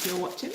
if you're watching.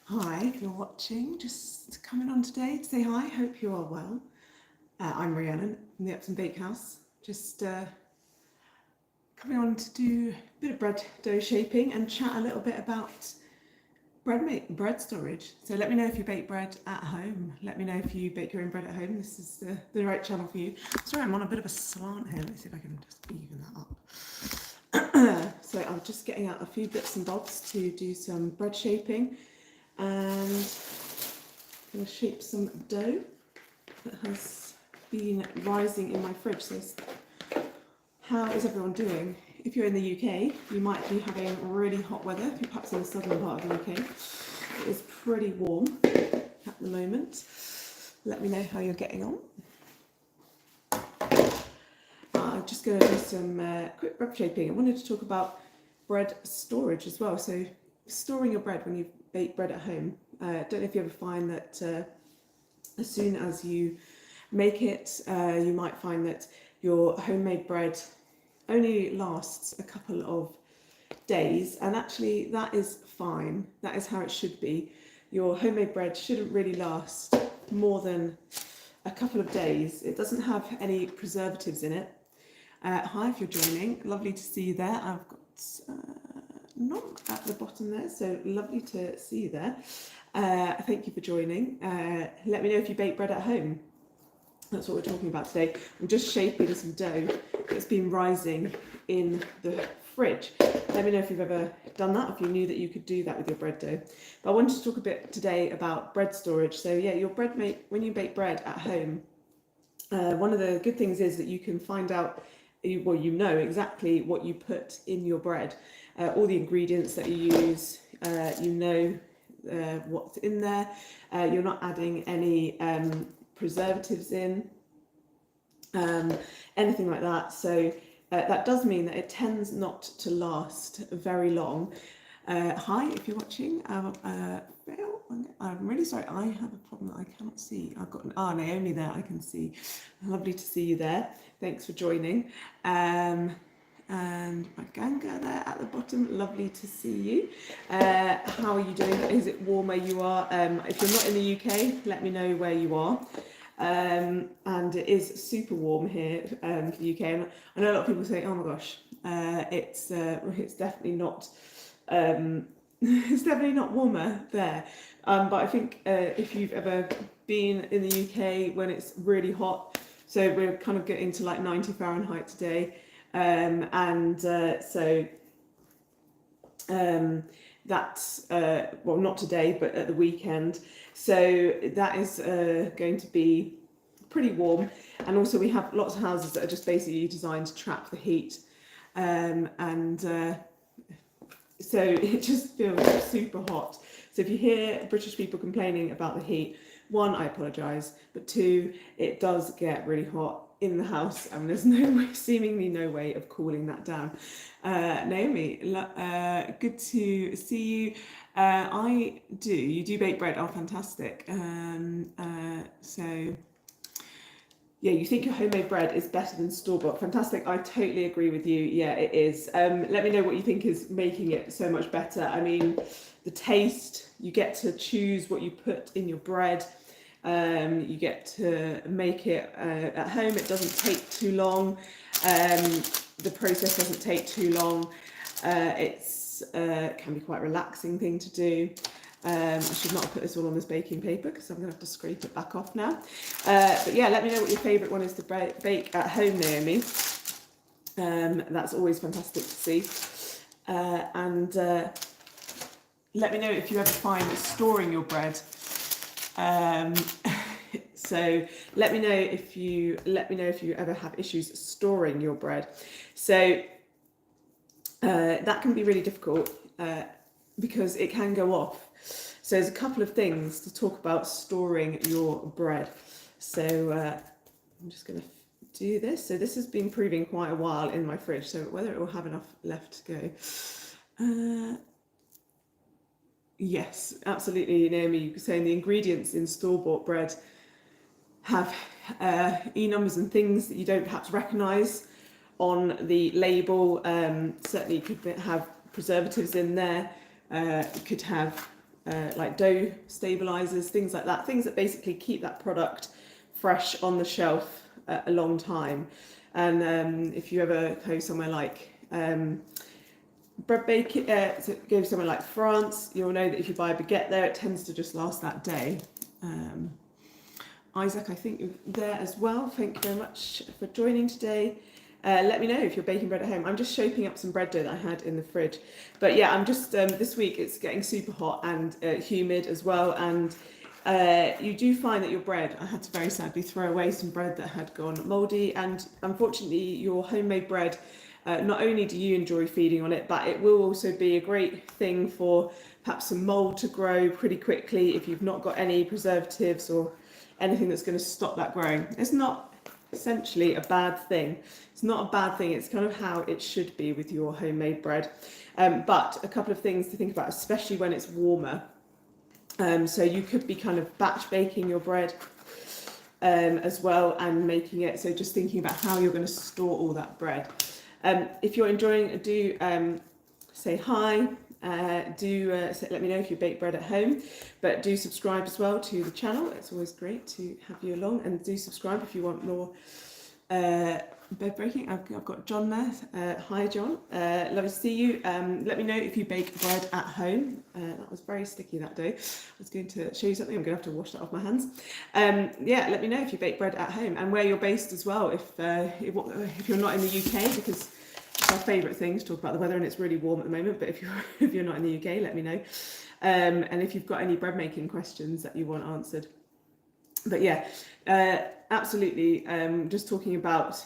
Hi, if you're watching, just coming on today to say hi, hope you are well. I'm Rhiannon from the Upton Bakehouse, just coming on to do a bit of bread dough shaping and chat a little bit about bread storage. So let me know if you bake bread at home, let me know if you bake your own bread at home, this is the right channel for you. Sorry, I'm on a bit of a slant here, let's see if I can just even that up. So I'm just getting out a few bits and bobs to do some bread shaping. And I'm going to shape some dough that has been rising in my fridge. So how is everyone doing? If you're in the UK, you might be having really hot weather. If you're perhaps in the southern part of the UK, it is pretty warm at the moment. Let me know how you're getting on. I'm just going to do some quick bread shaping. I wanted to talk about bread storage as well. So storing your bread when you bake bread at home. Don't know if you ever find that as soon as you make it, you might find that your homemade bread only lasts a couple of days, and actually that is fine. That is how it should be. Your homemade bread shouldn't really last more than a couple of days. It doesn't have any preservatives in it. Hi, if you're joining, lovely to see you there. I've got not at the bottom there, so lovely to see you there. Thank you for joining. Let me know if you bake bread at home. That's what we're talking about today. I'm just shaping some dough that's been rising in the fridge. Let me know if you've ever done that, if you knew that you could do that with your bread dough. But I wanted to talk a bit today about bread storage. So yeah, your bread when you bake bread at home, one of the good things is that you can find out, well, you know exactly what you put in your bread. All the ingredients that you use, you know what's in there. You're not adding any preservatives in, anything like that. So that does mean that it tends not to last very long. Hi, if you're watching. I'm really sorry, I have a problem that I cannot see. I've got Naomi there, I can see. Lovely to see you there. Thanks for joining. And my Ganga there at the bottom, lovely to see you. How are you doing? Is it warm where you are? If you're not in the UK, let me know where you are. And it is super warm here for the UK. And I know a lot of people say, oh my gosh, it's definitely not it's definitely not warmer there. But I think if you've ever been in the UK when it's really hot, so we're kind of getting to like 90 Fahrenheit today. That's well, not today, but at the weekend. So that is going to be pretty warm. And also we have lots of houses that are just basically designed to trap the heat. So it just feels super hot. So if you hear British people complaining about the heat, one, I apologise, but two, it does get really hot in the house, and there's no way, seemingly no way of cooling that down. Naomi, good to see you. I do. You do bake bread. Oh, fantastic. So yeah, you think your homemade bread is better than store-bought. Fantastic. I totally agree with you. Yeah, it is. Let me know what you think is making it so much better. I mean, the taste, you get to choose what you put in your bread. You get to make it at home. It doesn't take too long. The process doesn't take too long. It's can be quite a relaxing thing to do. I should not have put this all on this baking paper because I'm going to have to scrape it back off now. But yeah, let me know what your favourite one is to bake at home, Naomi. That's always fantastic to see. And let me know if you ever find storing your bread. So let me know if you ever have issues storing your bread. So that can be really difficult because it can go off. So there's a couple of things to talk about storing your bread. So I'm just going to do this. So this has been proving quite a while in my fridge. So whether it will have enough left to go. Yes, absolutely, Naomi. You were saying the ingredients in store-bought bread have e-numbers and things that you don't perhaps recognise on the label. Certainly could have preservatives in there. Could have like dough stabilizers, things like that, things that basically keep that product fresh on the shelf a long time. And if you ever go somewhere like bread baking, so go somewhere like France, you'll know that if you buy a baguette there, it tends to just last that day. Isaac, I think you're there as well. Thank you very much for joining today. Let me know if you're baking bread at home. I'm just shaping up some bread dough that I had in the fridge. But yeah, I'm just, this week it's getting super hot and humid as well. And you do find that your bread, I had to very sadly throw away some bread that had gone mouldy. And unfortunately, your homemade bread, not only do you enjoy feeding on it, but it will also be a great thing for perhaps some mould to grow pretty quickly if you've not got any preservatives or anything that's going to stop that growing. It's not essentially a bad thing. It's not a bad thing. It's kind of how it should be with your homemade bread. But a couple of things to think about, especially when it's warmer. So you could be kind of batch baking your bread as well and making it. So just thinking about how you're going to store all that bread. If you're enjoying, do say hi. Let me know if you bake bread at home, but do subscribe as well to the channel. It's always great to have you along, and do subscribe if you want more bread breaking. I've got John there. Hi John, lovely to see you. Let me know if you bake bread at home. That was very sticky that day. I was going to show you something. I'm going to have to wash that off my hands. Yeah, let me know if you bake bread at home and where you're based as well. If you're not in the UK, because it's our favourite thing to talk about the weather, and it's really warm at the moment. But if you're not in the UK, let me know. And if you've got any bread making questions that you want answered. But yeah, absolutely. Just talking about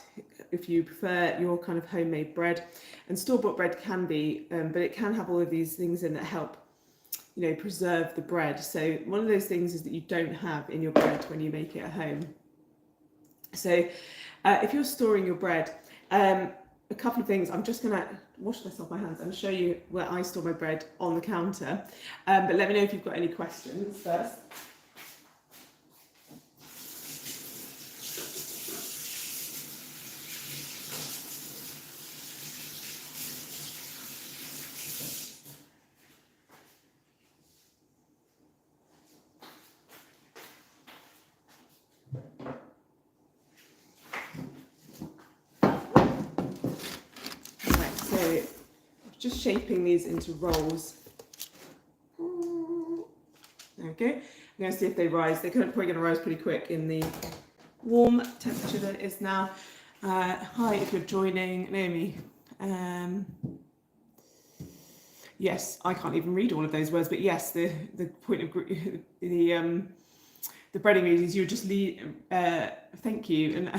if you prefer your kind of homemade bread, and store-bought bread can be, but it can have all of these things in that help, preserve the bread. So one of those things is that you don't have in your bread when you make it at home. So if you're storing your bread, a couple of things. I'm just going to wash this off my hands and show you where I store my bread on the counter. But let me know if you've got any questions first. Just shaping these into rolls. There we go. I'm going to see if they rise. They're probably going to rise pretty quick in the warm temperature that it is now. Hi, if you're joining, Naomi. Yes, I can't even read all of those words, but yes, the point of the bread ingredients, you just thank you. And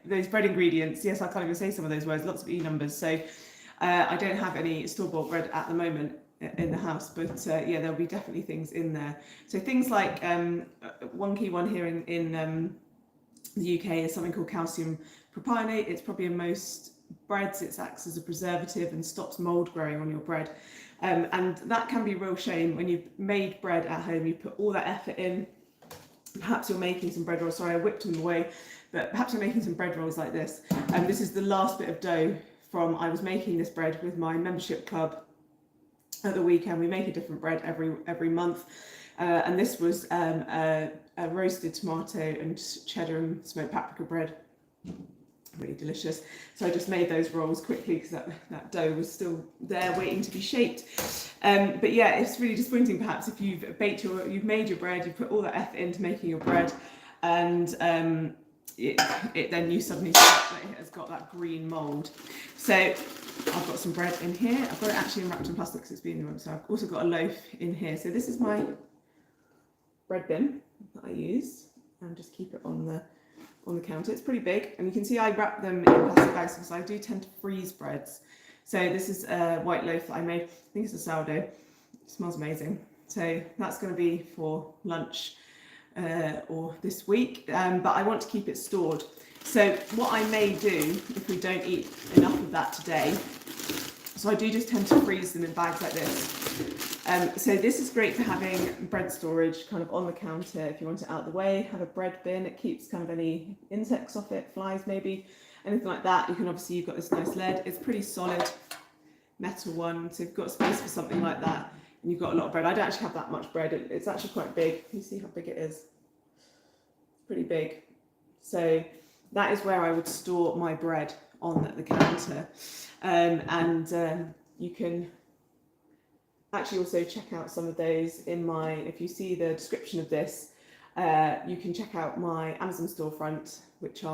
those bread ingredients, yes, I can't even say some of those words, lots of E-numbers. So I don't have any store-bought bread at the moment in the house, but yeah, there'll be definitely things in there. So things like one key one here in the UK is something called calcium propionate. It's probably in most breads. It acts as a preservative and stops mold growing on your bread. And that can be a real shame when you've made bread at home, you put all that effort in. Perhaps you're making some bread rolls. Sorry, I whipped them away, but perhaps you're making some bread rolls like this. And this is the last bit of dough from, I was making this bread with my membership club at the weekend. We make a different bread every month. And this was a roasted tomato and cheddar and smoked paprika bread. Really delicious. So I just made those rolls quickly because that dough was still there waiting to be shaped. But yeah, it's really disappointing perhaps if you've made your bread, you've put all that effort into making your bread, and then you suddenly see that it has got that green mould. So I've got some bread in here. I've got it actually wrapped in plastic because it's been in the room. So I've also got a loaf in here. So this is my bread bin that I use, and just keep it on the counter. It's pretty big, and you can see I wrap them in plastic bags because I do tend to freeze breads. So this is a white loaf that I made. I think it's a sourdough. It smells amazing. So that's going to be for lunch or this week, but I want to keep it stored. So what I may do if we don't eat enough of that today, so I do just tend to freeze them in bags like this. So this is great for having bread storage kind of on the counter if you want it out of the way. Have a bread bin. It keeps kind of any insects off it, flies maybe, anything like that. You can obviously, you've got this nice lid. It's pretty solid metal one, so you've got space for something like that, and you've got a lot of bread. I don't actually have that much bread. It's actually quite big. Can you see how big it is? It's pretty big. So that is where I would store my bread on the counter, you can actually also check out some of those in if you see the description of this, you can check out my Amazon storefront, which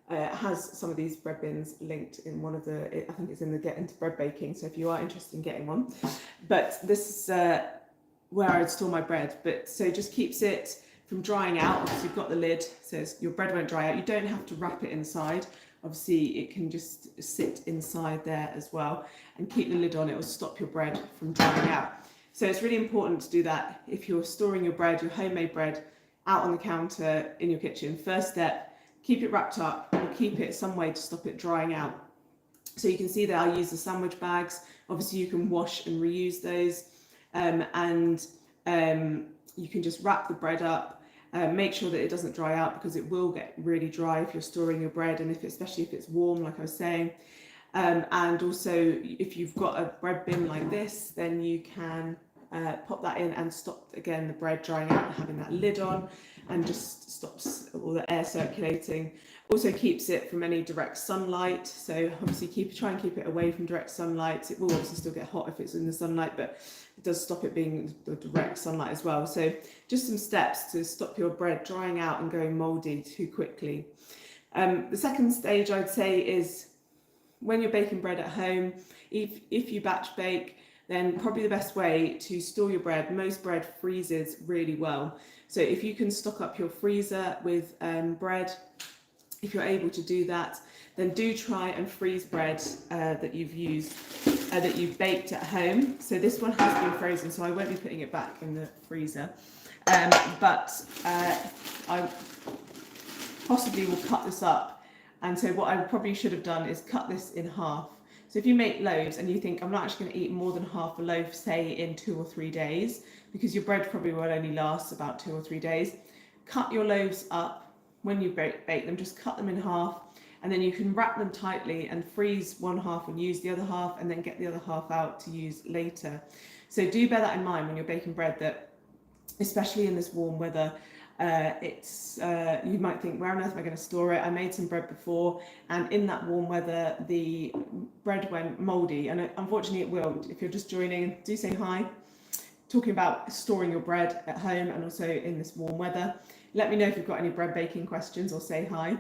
has some of these bread bins linked in one of I think it's in the Get Into Bread Baking, so if you are interested in getting one. But this is where I would store my bread, so it just keeps it from drying out. Obviously you've got the lid, so your bread won't dry out. You don't have to wrap it inside. Obviously it can just sit inside there as well, and keep the lid on. It will stop your bread from drying out. So it's really important to do that if you're storing your bread, your homemade bread, out on the counter in your kitchen. First step, keep it wrapped up, or keep it some way to stop it drying out. So you can see that I use the sandwich bags. Obviously you can wash and reuse those, you can just wrap the bread up. Make sure that it doesn't dry out, because it will get really dry if you're storing your bread, and especially if it's warm, like I was saying. And also, if you've got a bread bin like this, then you can pop that in and stop again the bread drying out and having that lid on, and just stops all the air circulating. Also keeps it from any direct sunlight. So obviously try and keep it away from direct sunlight. It will obviously still get hot if it's in the sunlight, but it does stop it being the direct sunlight as well. So just some steps to stop your bread drying out and going mouldy too quickly. The second stage I'd say is when you're baking bread at home, if you batch bake, then probably the best way to store your bread, most bread freezes really well. So if you can stock up your freezer with bread, if you're able to do that, then do try and freeze bread that you've baked at home. So this one has been frozen, so I won't be putting it back in the freezer. But I possibly will cut this up. And so what I probably should have done is cut this in half. So if you make loaves and you think, I'm not actually going to eat more than half a loaf, say in 2 or 3 days, because your bread probably will only last about 2 or 3 days, cut your loaves up. When you bake them, just cut them in half, and then you can wrap them tightly and freeze one half and use the other half, and then get the other half out to use later. So do bear that in mind when you're baking bread, that especially in this warm weather, you might think, where on earth am I going to store it? I made some bread before, and in that warm weather the bread went mouldy, and unfortunately it will. If you're just joining, do say hi. Talking about storing your bread at home and also in this warm weather. Let me know if you've got any bread baking questions, or say hi.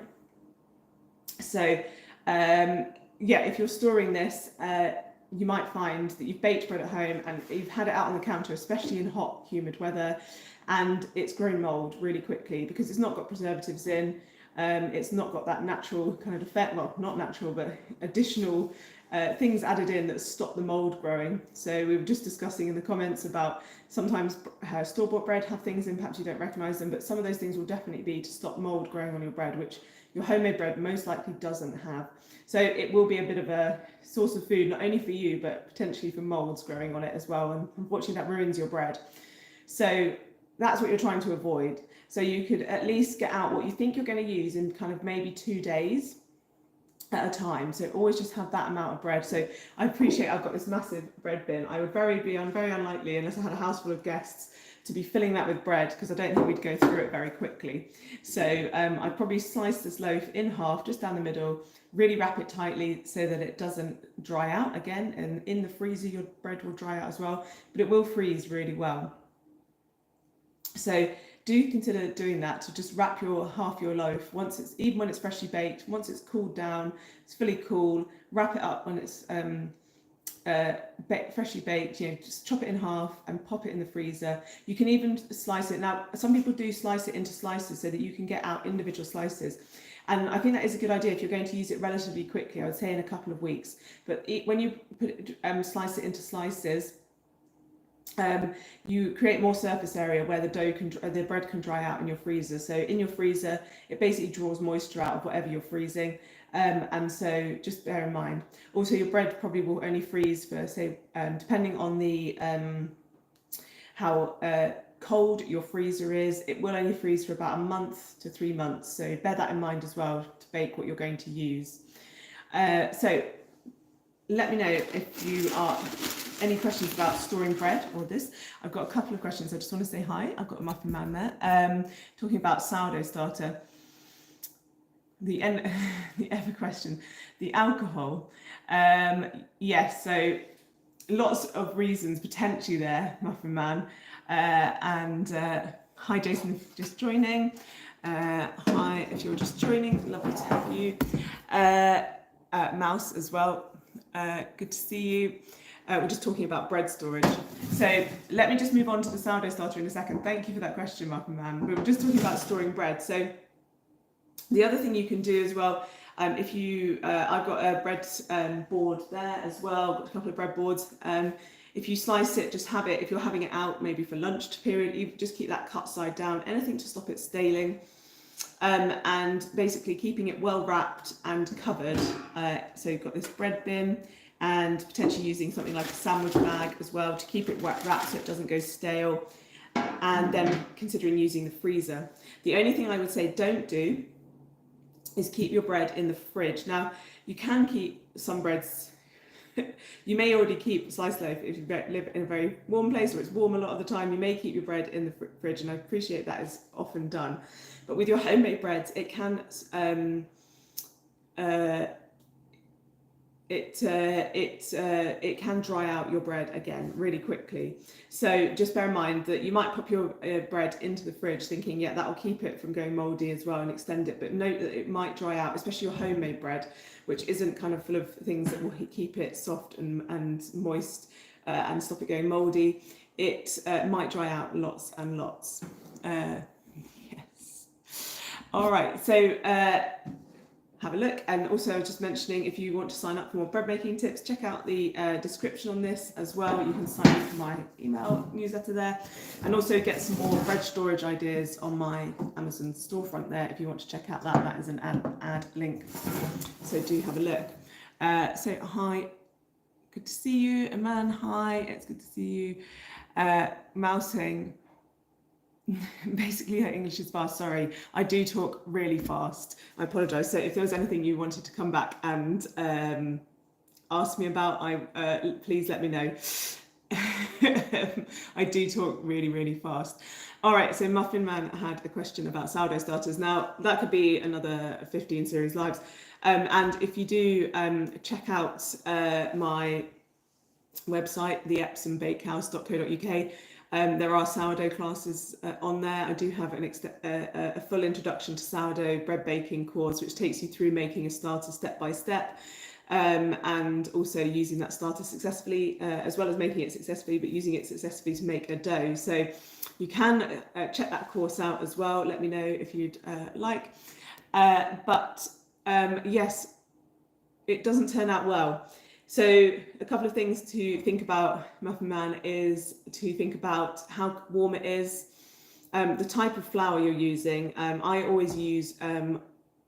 So if you're storing this, you might find that you've baked bread at home and you've had it out on the counter, especially in hot, humid weather, and it's grown mould really quickly because it's not got preservatives in. It's not got that natural kind of effect, well, not natural, but additional things added in that stop the mold growing. So we were just discussing in the comments about sometimes store-bought bread have things in, perhaps you don't recognise them, but some of those things will definitely be to stop mold growing on your bread, which your homemade bread most likely doesn't have. So it will be a bit of a source of food, not only for you, but potentially for molds growing on it as well. And unfortunately, that ruins your bread. So that's what you're trying to avoid. So you could at least get out what you think you're going to use in kind of maybe 2 days at a time. So always just have that amount of bread. So I appreciate I've got this massive bread bin. I would be very unlikely, unless I had a house full of guests, to be filling that with bread, because I don't think we'd go through it very quickly. So I'd probably slice this loaf in half, just down the middle, really wrap it tightly so that it doesn't dry out again. And in the freezer, your bread will dry out as well, but it will freeze really well. So do consider doing that, to just wrap half your loaf even when it's freshly baked, once it's cooled down, it's fully cool, wrap it up when it's freshly baked, just chop it in half and pop it in the freezer. You can even slice it. Now, some people do slice it into slices so that you can get out individual slices. And I think that is a good idea if you're going to use it relatively quickly, I would say in a couple of weeks. But when you slice it into slices, you create more surface area where the bread can dry out in your freezer. So in your freezer, it basically draws moisture out of whatever you're freezing. And so just bear in mind. Also, your bread probably will only freeze for, say, depending on the how cold your freezer is, it will only freeze for about a month to 3 months. So bear that in mind as well to bake what you're going to use. So let me know if you are any questions about storing bread or this. I've got a couple of questions. I just want to say hi. I've got a muffin man there talking about sourdough starter. The ever question, the alcohol. Yes, so lots of reasons potentially there, muffin man. And hi Jason, if you're just joining. Hi if you're just joining, lovely to have you. Mouse as well, good to see you. We're just talking about bread storage. So let me just move on to the sourdough starter in a second. Thank you for that question, muffin man. We were just talking about storing bread. So the other thing you can do as well, if you, I've got a bread board there as well, got a couple of bread boards. If you slice it, just have it, if you're having it out maybe for lunch period, you just keep that cut side down, anything to stop it staling. And basically keeping it well wrapped and covered. So you've got this bread bin, and potentially using something like a sandwich bag as well to keep it wrapped so it doesn't go stale. And then considering using the freezer. The only thing I would say don't do is keep your bread in the fridge. Now, you can keep some breads, you may already keep sliced loaf if you live in a very warm place or it's warm a lot of the time, you may keep your bread in the fridge, and I appreciate that is often done. But with your homemade breads, it can it can dry out your bread again really quickly. So just bear in mind that you might pop your bread into the fridge thinking, yeah, that'll keep it from going moldy as well and extend it. But note that it might dry out, especially your homemade bread, which isn't kind of full of things that will keep it soft and moist and stop it going moldy. It might dry out lots and lots. Yes. All right. So have a look. And also just mentioning, if you want to sign up for more bread making tips, check out the description on this as well. You can sign up for my email newsletter there, and also get some more bread storage ideas on my Amazon storefront there. If you want to check out that, that is an ad link. So do have a look. So hi, good to see you. Aman, hi, it's good to see you. Mouse saying, basically her English is fast. Sorry, I do talk really fast. I apologise. So if there was anything you wanted to come back and ask me about, please let me know. I do talk really, really fast. All right, so Muffin Man had a question about sourdough starters. Now, that could be another 15 series lives. And if you do check out my website, theepsombakehouse.co.uk, there are sourdough classes on there. I do have a full introduction to sourdough bread baking course, which takes you through making a starter step by step, and also using that starter successfully, as well as making it successfully, but using it successfully to make a dough. So you can check that course out as well. Let me know if you'd like. But yes, it doesn't turn out well. So a couple of things to think about, Muffin Man, is to think about how warm it is, the type of flour you're using. I always use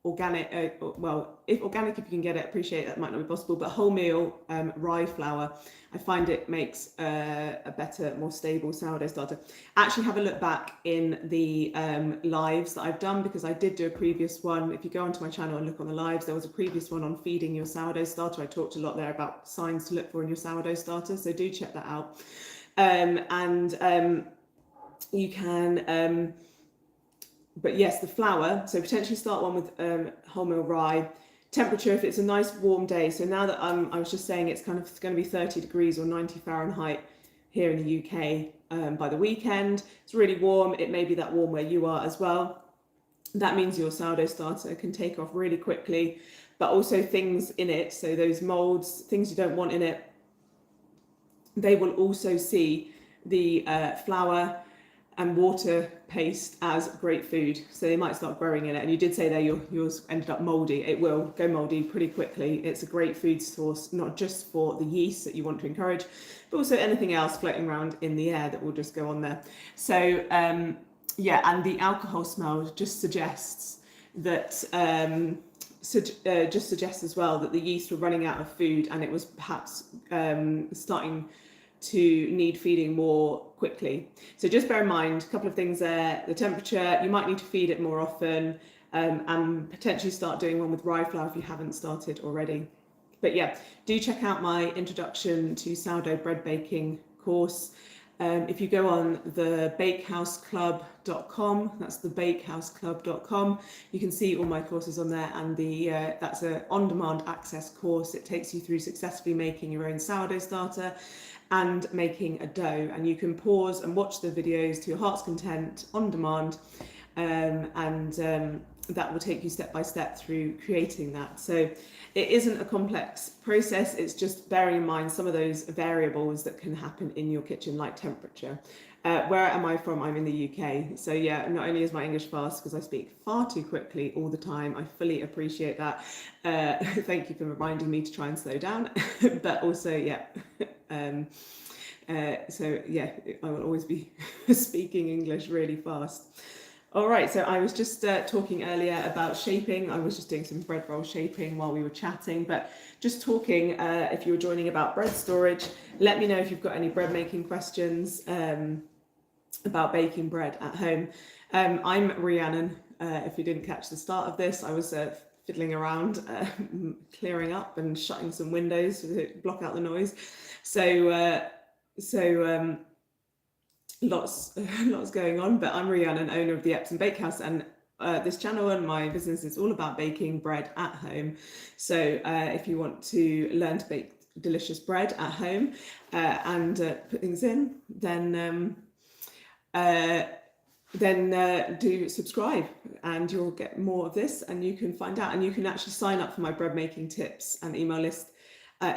organic, well, if organic, if you can get it, appreciate that might not be possible, but wholemeal rye flour. I find it makes a better, more stable sourdough starter. Actually have a look back in the lives that I've done, because I did do a previous one. If you go onto my channel and look on the lives, there was a previous one on feeding your sourdough starter. I talked a lot there about signs to look for in your sourdough starter, so do check that out. You can but yes, the flour, so potentially start one with wholemeal rye. Temperature, if it's a nice warm day, so now that I was just saying it's kind of going to be 30 degrees or 90 Fahrenheit here in the UK by the weekend. It's really warm. It may be that warm where you are as well. That means your sourdough starter can take off really quickly, but also things in it, so those molds, things you don't want in it, they will also see the flour and water paste as great food, so they might start growing in it. And you did say there yours ended up moldy. It will go moldy pretty quickly. It's a great food source, not just for the yeast that you want to encourage, but also anything else floating around in the air that will just go on there. So yeah, and the alcohol smell just suggests that just suggests as well that the yeast were running out of food, and it was perhaps starting to need feeding more quickly. So just bear in mind a couple of things there. The temperature, you might need to feed it more often, and potentially start doing one with rye flour if you haven't started already. But yeah, do check out my introduction to sourdough bread baking course. If you go on the bakehouseclub.com, that's the bakehouseclub.com, you can see all my courses on there, and that's an on-demand access course. It takes you through successfully making your own sourdough starter and making a dough, and you can pause and watch the videos to your heart's content on demand, that will take you step by step through creating that. So it isn't a complex process, it's just bearing in mind some of those variables that can happen in your kitchen, like temperature. Where am I from? I'm in the UK. So yeah, not only is my English fast because I speak far too quickly all the time, I fully appreciate that. Thank you for reminding me to try and slow down, but also, yeah. So yeah, I will always be speaking English really fast. All right, so I was just talking earlier about shaping. I was just doing some bread roll shaping while we were chatting, but just talking, if you were joining, about bread storage. Let me know if you've got any bread making questions about baking bread at home. I'm Rhiannon. If you didn't catch the start of this, I was fiddling around, clearing up and shutting some windows to block out the noise. So lots going on, but I'm Rhiannon, owner of the Epsom Bakehouse, and this channel and my business is all about baking bread at home. So if you want to learn to bake delicious bread at home and put things in, then do subscribe, and you'll get more of this, and you can find out, and you can actually sign up for my bread making tips and email list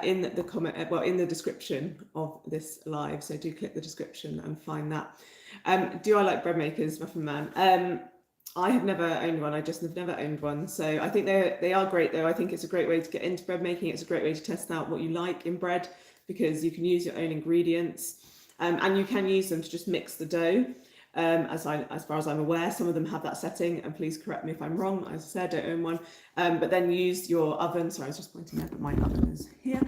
in the comment, in the description of this live. So do click the description and find that. Do I like bread makers, Muffin Man? I have never owned one. I just have never owned one. So I think they are great though. I think it's a great way to get into bread making. It's a great way to test out what you like in bread, because you can use your own ingredients, and you can use them to just mix the dough. As far as I'm aware, some of them have that setting, and please correct me if I'm wrong. As I said, I don't own one. But then use your oven. Sorry, I was just pointing out that my oven is here.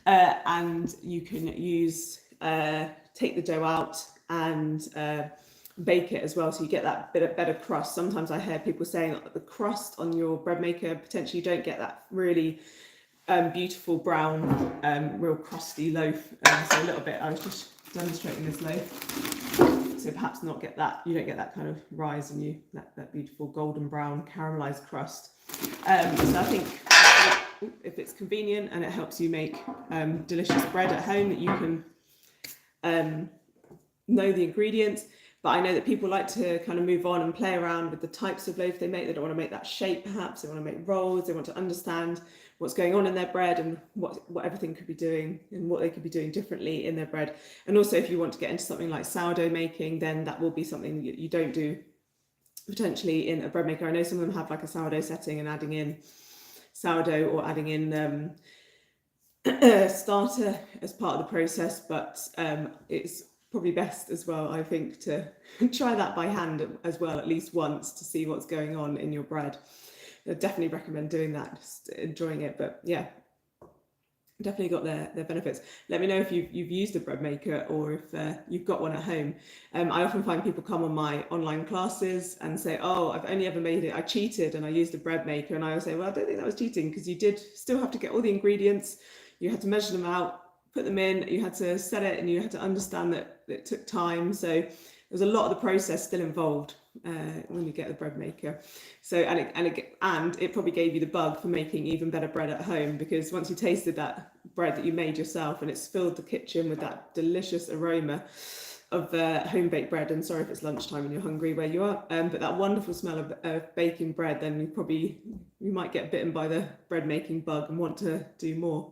And you can use, take the dough out and bake it as well, so you get that bit of better crust. Sometimes I hear people saying that the crust on your bread maker, potentially you don't get that really beautiful brown, real crusty loaf. So a little bit, I was just demonstrating this loaf. So perhaps not get that, you don't get that kind of rise in you, that beautiful golden brown caramelized crust. So I think if it's convenient and it helps you make delicious bread at home, that you can know the ingredients. But I know that people like to kind of move on and play around with the types of loaf they make. They don't want to make that shape, perhaps. They want to make rolls. They want to understand what's going on in their bread and what everything could be doing and what they could be doing differently in their bread. And also, if you want to get into something like sourdough making, then that will be something that you don't do potentially in a bread maker. I know some of them have like a sourdough setting and adding in sourdough or adding in starter as part of the process, but it's probably best as well, I think, to try that by hand as well, at least once, to see what's going on in your bread. I definitely recommend doing that, just enjoying it. But yeah, definitely got their benefits. Let me know if you've used a bread maker or if you've got one at home. I often find people come on my online classes and say, oh, I've only ever made it, I cheated and I used a bread maker. And I always say, well, I don't think that was cheating, because you did still have to get all the ingredients, you had to measure them out, put them in, you had to set it, and you had to understand that it took time. So there's a lot of the process still involved when you get the bread maker. So and it probably gave you the bug for making even better bread at home, because once you tasted that bread that you made yourself and it's filled the kitchen with that delicious aroma of home baked bread, and sorry if it's lunchtime and you're hungry where you are, but that wonderful smell of baking bread, then you might get bitten by the bread making bug and want to do more.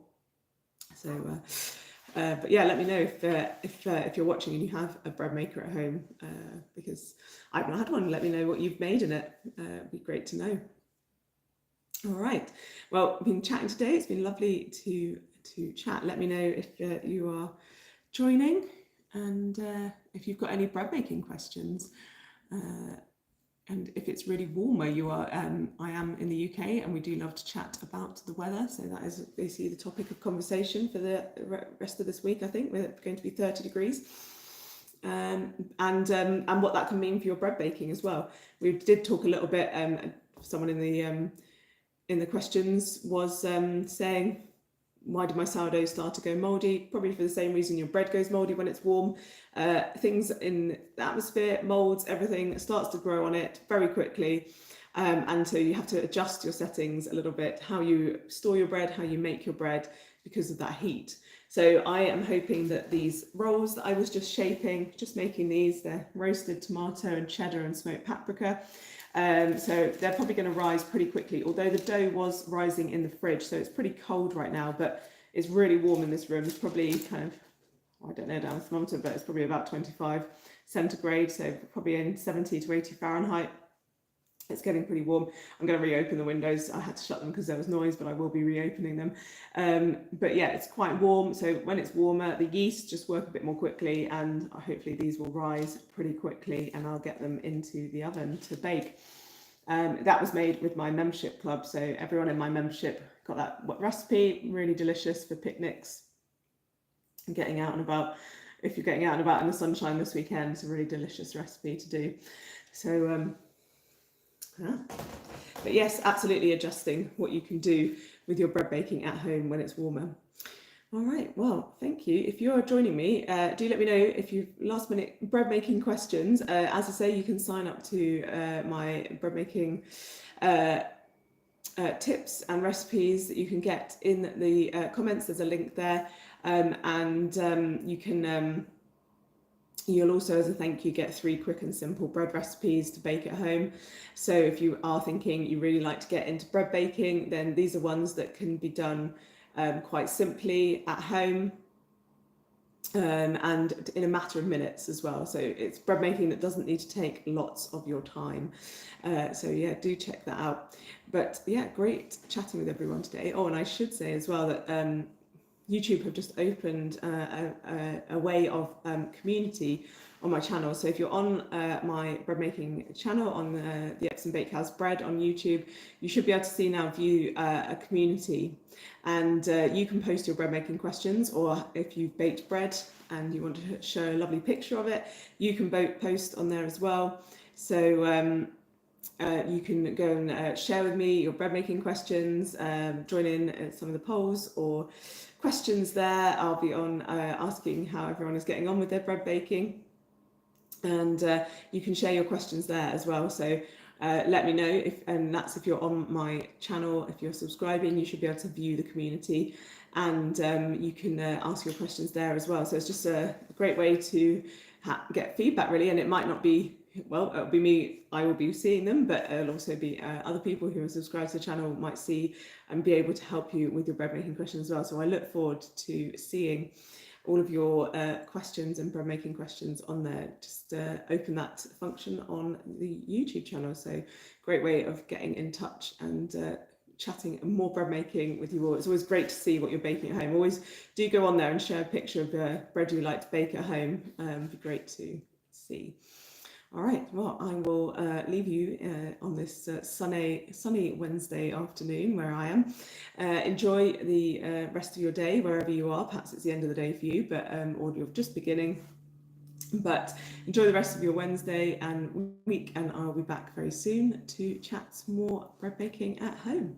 So but yeah, let me know if you're watching and you have a bread maker at home, because I've not had one. Let me know what you've made in it. It'd be great to know. All right. Well, I've been chatting today. It's been lovely to chat. Let me know if you are joining, and if you've got any bread making questions. And if it's really warm where you are, I am in the UK, and we do love to chat about the weather. So that is basically the topic of conversation for the rest of this week. I think we're going to be 30 degrees, and what that can mean for your bread baking as well. We did talk a little bit. Someone in the questions was saying, why did my sourdough start to go mouldy? Probably for the same reason your bread goes mouldy when it's warm. Things in the atmosphere, moulds, everything starts to grow on it very quickly. And so you have to adjust your settings a little bit, how you store your bread, how you make your bread, because of that heat. So I am hoping that these rolls that I was just shaping, just making these, they're roasted tomato and cheddar and smoked paprika. So they're probably going to rise pretty quickly, although the dough was rising in the fridge, so it's pretty cold right now, but it's really warm in this room. It's probably kind of, I don't know down the thermometer, but it's probably about 25 centigrade, so probably in 70 to 80 Fahrenheit. It's getting pretty warm. I'm going to reopen the windows. I had to shut them because there was noise, but I will be reopening them. But yeah, it's quite warm. So when it's warmer, the yeast just work a bit more quickly, and hopefully these will rise pretty quickly, and I'll get them into the oven to bake. That was made with my membership club. So everyone in my membership got that recipe, really delicious for picnics and getting out and about. If you're getting out and about in the sunshine this weekend, it's a really delicious recipe to do. So, but yes, absolutely adjusting what you can do with your bread baking at home when it's warmer. All right, well, thank you. If you're joining me, do let me know if you've last minute bread making questions. As I say, you can sign up to my bread making tips and recipes that you can get in the comments. There's a link there, and you can you'll also, as a thank you, get 3 quick and simple bread recipes to bake at home. So if you are thinking you really like to get into bread baking, then these are ones that can be done quite simply at home, and in a matter of minutes as well. So it's bread making that doesn't need to take lots of your time. So yeah, do check that out. But yeah, great chatting with everyone today. Oh, and I should say as well that YouTube have just opened a way of community on my channel. So if you're on my bread making channel on the Epsom Bakehouse Bread on YouTube, you should be able to see now view a community, and you can post your bread making questions, or if you've baked bread and you want to show a lovely picture of it, you can post on there as well. So you can go and share with me your bread making questions, join in some of the polls or questions there. I'll be on asking how everyone is getting on with their bread baking, and you can share your questions there as well. So let me know and that's if you're on my channel. If you're subscribing, you should be able to view the community, and you can ask your questions there as well. So it's just a great way to get feedback, really. And it might not be, well, it'll be me, I will be seeing them, but it'll also be other people who are subscribed to the channel might see and be able to help you with your bread making questions as well. So I look forward to seeing all of your questions and bread making questions on there. Just open that function on the YouTube channel. So great way of getting in touch and chatting more bread making with you all. It's always great to see what you're baking at home. Always do go on there and share a picture of the bread you like to bake at home. It'd be great to see. All right, well, I will leave you on this sunny Wednesday afternoon where I am. Enjoy the rest of your day wherever you are. Perhaps it's the end of the day for you, but or you're just beginning. But enjoy the rest of your Wednesday and week, and I'll be back very soon to chat more bread baking at home.